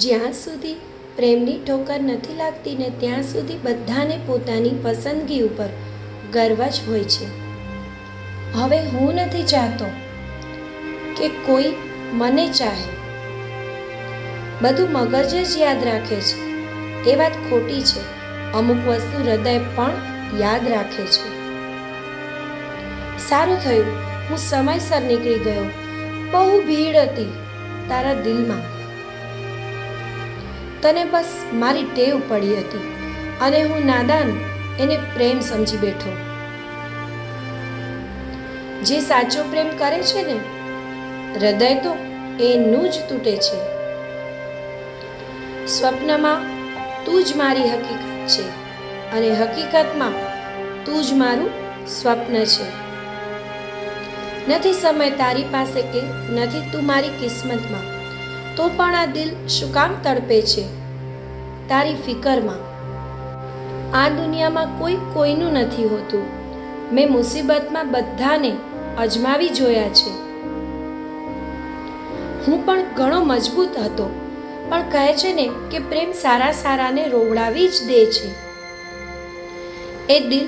જ્યાં સુધી પ્રેમની ઠોકર નથી લાગતી ને ત્યાં સુધી બધાને પોતાની પસંદગી ઉપર ગર્વ જ હોય છે. હવે હું નથી ચાહતો કે કોઈ મને ચાહે. બધું મગજ જ યાદ રાખે છે. એ વાત ખોટી છે. અમુક વસ્તુ હૃદય પણ યાદ રાખે છે. સારું થયું હું સમયસર નીકળી ગયો. બહુ ભીડ હતી તારા દિલમાં. તને બસ મારી ટેવ પડી હતી અને હું નાદાન એને પ્રેમ સમજી બેઠો. જે સાચો પ્રેમ કરે છે ને હૃદય તો એનું જ તૂટે છે. સ્વપ્નમાં તું જ મારી હકીકત છે અને હકીકતમાં તું જ મારું સ્વપ્ન છે. નથી સમય તારી પાસે કે નથી તું મારી કિસ્મતમાં, તો પણ આ દિલ શું કામ તડપે છે તારી ફિકરમાં. આ દુનિયામાં કોઈ કોઈનું નથી હોતું. મેં મુસીબતમાં બધાને અજમાવી જોયા છે. હું પણ ઘણો મજબૂત હતો, પણ કહે છે ને કે પ્રેમ સારા સારાને રોવડાવી જ દે છે. એ દિલ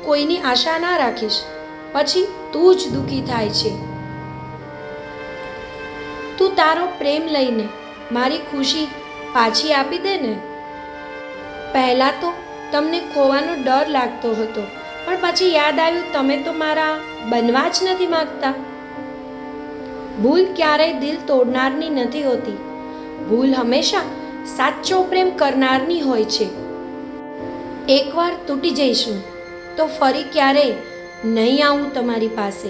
કોઈની આશા ના રાખીશ, પછી તું જ દુઃખી થાય છે. તું તારો પ્રેમ લઈને મારી ખુશી પાછી આપી દે ને. પહેલાં તો તમને ખોવાનો ડર લાગતો હતો, પણ પછી યાદ આવ્યું તમે તો મારા બનવા જ નથી માગતા. ભૂલ ક્યારેય દિલ તોડનારની નથી હોતી. ભૂલ હંમેશા સાચો પ્રેમ કરનારની હોય છે. એકવાર તૂટી જઈશું તો ફરી ક્યારેય નહીં આવું તમારી પાસે.